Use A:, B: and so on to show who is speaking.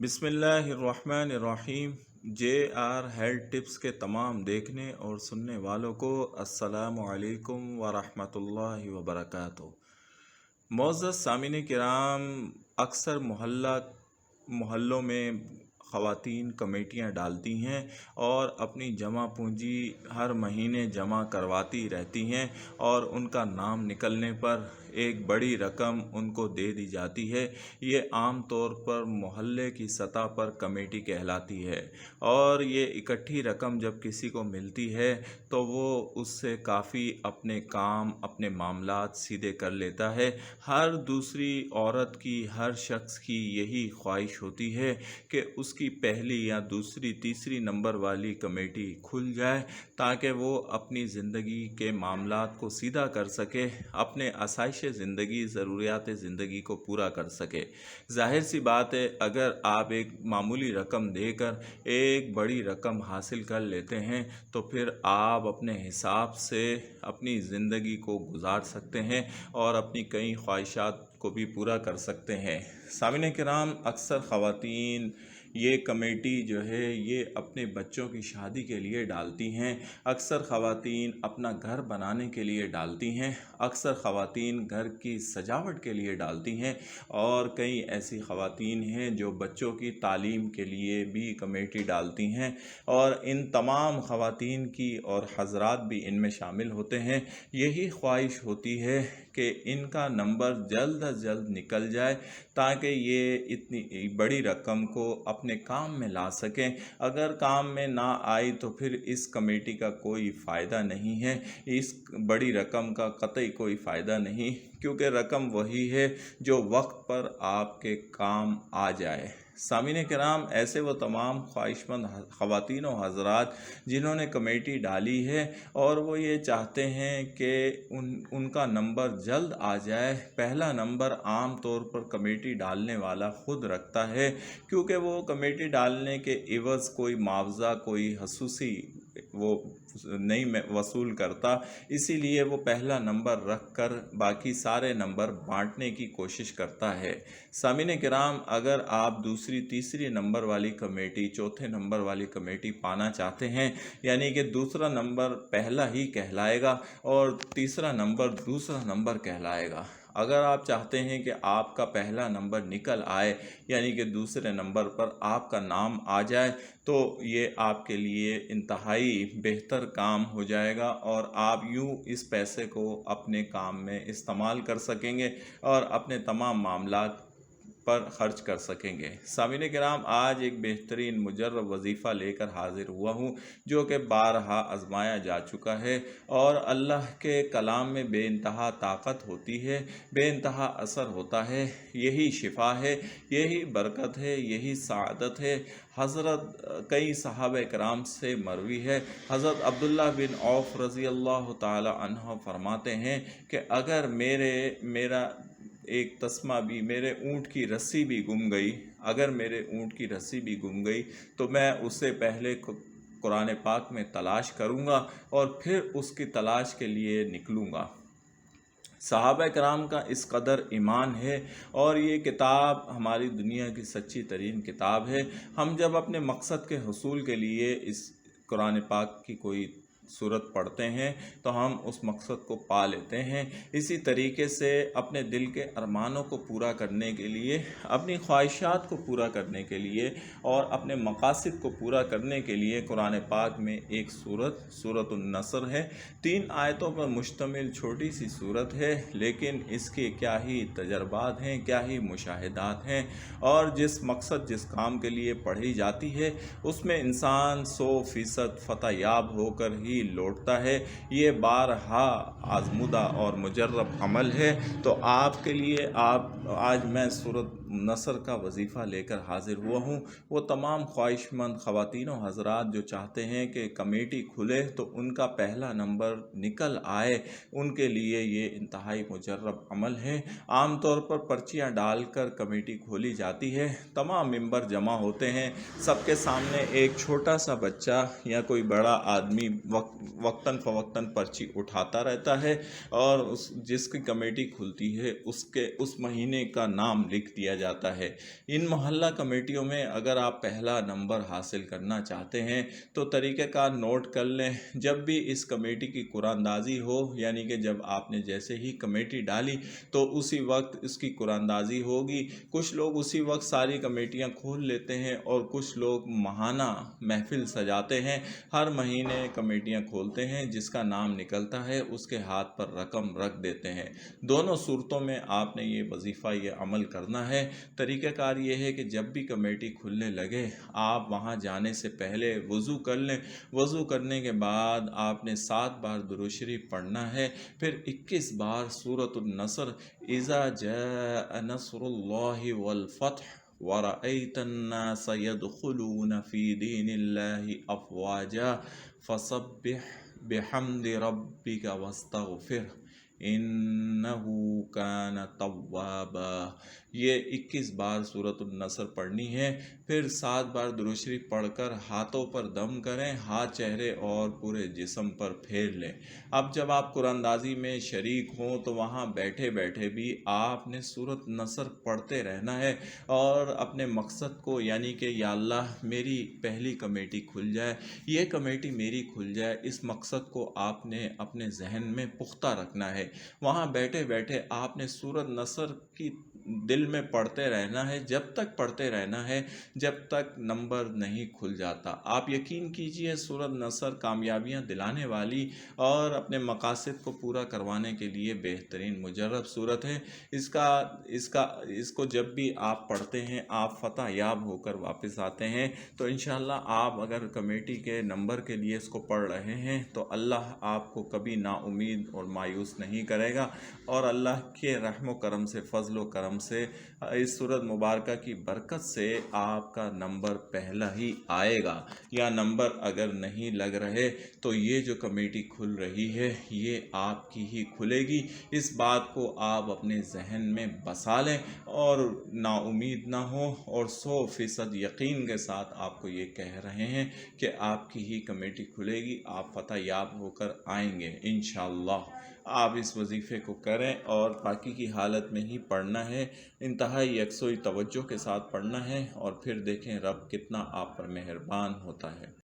A: بسم اللہ الرحمن الرحیم۔ جے آر ہیلتھ ٹپس کے تمام دیکھنے اور سننے والوں کو السلام علیکم ورحمۃ اللہ وبرکاتہ۔ معزز سامعین کرام، اکثر محلوں میں خواتین کمیٹیاں ڈالتی ہیں اور اپنی جمع پونجی ہر مہینے جمع کرواتی رہتی ہیں اور ان کا نام نکلنے پر ایک بڑی رقم ان کو دے دی جاتی ہے۔ یہ عام طور پر محلے کی سطح پر کمیٹی کہلاتی ہے، اور یہ اکٹھی رقم جب کسی کو ملتی ہے تو وہ اس سے کافی اپنے کام، اپنے معاملات سیدھے کر لیتا ہے۔ ہر دوسری عورت کی، ہر شخص کی یہی خواہش ہوتی ہے کہ اس کی پہلی یا دوسری تیسری نمبر والی کمیٹی کھل جائے تاکہ وہ اپنی زندگی کے معاملات کو سیدھا کر سکے، اپنے آسائش زندگی، ضروریات زندگی کو پورا کر سکے۔ ظاہر سی بات ہے، اگر آپ ایک معمولی رقم دے کر ایک بڑی رقم حاصل کر لیتے ہیں تو پھر آپ اپنے حساب سے اپنی زندگی کو گزار سکتے ہیں اور اپنی کئی خواہشات کو بھی پورا کر سکتے ہیں۔ سامعین کرام، اکثر خواتین یہ کمیٹی جو ہے یہ اپنے بچوں کی شادی کے لیے ڈالتی ہیں، اکثر خواتین اپنا گھر بنانے کے لیے ڈالتی ہیں، اکثر خواتین گھر کی سجاوٹ کے لیے ڈالتی ہیں، اور کئی ایسی خواتین ہیں جو بچوں کی تعلیم کے لیے بھی کمیٹی ڈالتی ہیں، اور ان تمام خواتین کی اور حضرات بھی ان میں شامل ہوتے ہیں۔ یہی خواہش ہوتی ہے کہ ان کا نمبر جلد از جلد نکل جائے تاکہ یہ اتنی بڑی رقم کو اپنے کام میں لا سکیں۔ اگر کام میں نہ آئی تو پھر اس کمیٹی کا کوئی فائدہ نہیں ہے، اس بڑی رقم کا قطعی کوئی فائدہ نہیں، کیونکہ رقم وہی ہے جو وقت پر آپ کے کام آ جائے۔ سامعین کرام، ایسے وہ تمام خواہش مند خواتین و حضرات جنہوں نے کمیٹی ڈالی ہے اور وہ یہ چاہتے ہیں کہ ان کا نمبر جلد آ جائے۔ پہلا نمبر عام طور پر کمیٹی ڈالنے والا خود رکھتا ہے، کیونکہ وہ کمیٹی ڈالنے کے عوض کوئی معاوضہ، کوئی خصوصی وہ نہیں وصول کرتا، اسی لیے وہ پہلا نمبر رکھ کر باقی سارے نمبر بانٹنے کی کوشش کرتا ہے۔ سامعین کرام، اگر آپ دوسری تیسری نمبر والی کمیٹی، چوتھے نمبر والی کمیٹی پانا چاہتے ہیں، یعنی کہ دوسرا نمبر پہلا ہی کہلائے گا اور تیسرا نمبر دوسرا نمبر کہلائے گا، اگر آپ چاہتے ہیں کہ آپ کا پہلا نمبر نکل آئے، یعنی کہ دوسرے نمبر پر آپ کا نام آ جائے، تو یہ آپ کے لیے انتہائی بہتر کام ہو جائے گا اور آپ یوں اس پیسے کو اپنے کام میں استعمال کر سکیں گے اور اپنے تمام معاملات پر خرچ کر سکیں گے۔ سامعین کرام، آج ایک بہترین مجرب وظیفہ لے کر حاضر ہوا ہوں جو کہ بارہا آزمایا جا چکا ہے، اور اللہ کے کلام میں بے انتہا طاقت ہوتی ہے، بے انتہا اثر ہوتا ہے، یہی شفا ہے، یہی برکت ہے، یہی سعادت ہے۔ حضرت کئی صحابہ کرام سے مروی ہے، حضرت عبداللہ بن عوف رضی اللہ تعالی عنہ فرماتے ہیں کہ اگر میرا ایک تسمہ بھی، میرے اونٹ کی رسی بھی گم گئی، اگر میرے اونٹ کی رسی بھی گم گئی تو میں اسے پہلے قرآن پاک میں تلاش کروں گا اور پھر اس کی تلاش کے لیے نکلوں گا۔ صحابہ کرام کا اس قدر ایمان ہے، اور یہ کتاب ہماری دنیا کی سچی ترین کتاب ہے۔ ہم جب اپنے مقصد کے حصول کے لیے اس قرآن پاک کی کوئی صورت پڑھتے ہیں تو ہم اس مقصد کو پا لیتے ہیں۔ اسی طریقے سے اپنے دل کے ارمانوں کو پورا کرنے کے لیے، اپنی خواہشات کو پورا کرنے کے لیے اور اپنے مقاصد کو پورا کرنے کے لیے قرآن پاک میں ایک سورۃ النصر ہے، 3 آیتوں پر مشتمل چھوٹی سی سورت ہے، لیکن اس کے کیا ہی تجربات ہیں، کیا ہی مشاہدات ہیں، اور جس مقصد، جس کام کے لیے پڑھی جاتی ہے اس میں انسان 100% فتح یاب ہو کر ہی لوٹتا ہے۔ یہ بارہا آزمودہ اور مجرب عمل ہے، تو آپ کے لیے آج میں سورۃ نصر کا وظیفہ لے کر حاضر ہوا ہوں۔ وہ تمام خواہش مند خواتین و حضرات جو چاہتے ہیں کہ کمیٹی کھلے تو ان کا پہلا نمبر نکل آئے، ان کے لیے یہ انتہائی مجرب عمل ہے۔ عام طور پر پرچیاں ڈال کر کمیٹی کھولی جاتی ہے، تمام ممبر جمع ہوتے ہیں، سب کے سامنے ایک چھوٹا سا بچہ یا کوئی بڑا آدمی وقتاً فوقتاً پرچی اٹھاتا رہتا ہے، اور جس کی کمیٹی کھلتی ہے اس مہینے کا نام لکھ دیا جاتا ہے۔ ان محلہ کمیٹیوں میں اگر آپ پہلا نمبر حاصل کرنا چاہتے ہیں تو طریقہ کار نوٹ کر لیں۔ جب بھی اس کمیٹی کی قرآن اندازی ہو، یعنی کہ جب آپ نے جیسے ہی کمیٹی ڈالی تو اسی وقت اس کی قرآن اندازی ہوگی۔ کچھ لوگ اسی وقت ساری کمیٹیاں کھول لیتے ہیں اور کچھ لوگ ماہانہ محفل سجاتے ہیں، ہر مہینے کمیٹیاں کھولتے ہیں، جس کا نام نکلتا ہے اس کے ہاتھ پر رقم رکھ دیتے ہیں۔ دونوں صورتوں میں آپ نے یہ وظیفہ، یہ عمل کرنا ہے۔ طریقہ کار یہ ہے کہ جب بھی کمیٹی کھلنے لگے آپ وہاں جانے سے پہلے وضو کر لیں۔ وضو کرنے کے بعد آپ نے 7 بار درود شریف پڑھنا ہے، پھر 21 بار سورۃ النصر، اذا جاء نصر اللہ والفتح ورأيت الناس يدخلون في دين الله افواجا فسبح بحمد ربك واستغفر انه كان توابا، یہ 21 بار سورۃ النصر پڑھنی ہے۔ پھر 7 بار درود شریف پڑھ کر ہاتھوں پر دم کریں، ہاتھ چہرے اور پورے جسم پر پھیر لیں۔ اب جب آپ قرآن اندازی میں شریک ہوں تو وہاں بیٹھے بیٹھے بھی آپ نے سورۃ النصر پڑھتے رہنا ہے اور اپنے مقصد کو، یعنی کہ یا اللہ میری پہلی کمیٹی کھل جائے، یہ کمیٹی میری کھل جائے، اس مقصد کو آپ نے اپنے ذہن میں پختہ رکھنا ہے۔ وہاں بیٹھے بیٹھے آپ نے سورۃ نصر کی دل میں پڑھتے رہنا ہے، جب تک پڑھتے رہنا ہے جب تک نمبر نہیں کھل جاتا۔ آپ یقین کیجئے سورۃ نصر کامیابیاں دلانے والی اور اپنے مقاصد کو پورا کروانے کے لیے بہترین مجرب صورت ہے۔ اس کو جب بھی آپ پڑھتے ہیں آپ فتح یاب ہو کر واپس آتے ہیں، تو انشاءاللہ آپ اگر کمیٹی کے نمبر کے لیے اس کو پڑھ رہے ہیں تو اللہ آپ کو کبھی نا امید اور مایوس نہیں کرے گا، اور اللہ کے رحم و کرم سے، فضل و کرم سے، اس سورۃ مبارکہ کی برکت سے آپ کا نمبر پہلا ہی آئے گا۔ یا نمبر اگر نہیں لگ رہے تو یہ جو کمیٹی کھل رہی ہے یہ آپ کی ہی کھلے گی، اس بات کو آپ اپنے ذہن میں بسا لیں اور نا امید نہ ہوں، اور 100% یقین کے ساتھ آپ کو یہ کہہ رہے ہیں کہ آپ کی ہی کمیٹی کھلے گی، آپ فتح یاب ہو کر آئیں گے انشاءاللہ۔ آپ اس وظیفے کو کریں اور باقی کی حالت میں ہی پڑھنا ہے، انتہائی یکسوئی توجہ کے ساتھ پڑھنا ہے، اور پھر دیکھیں رب کتنا آپ پر مہربان ہوتا ہے۔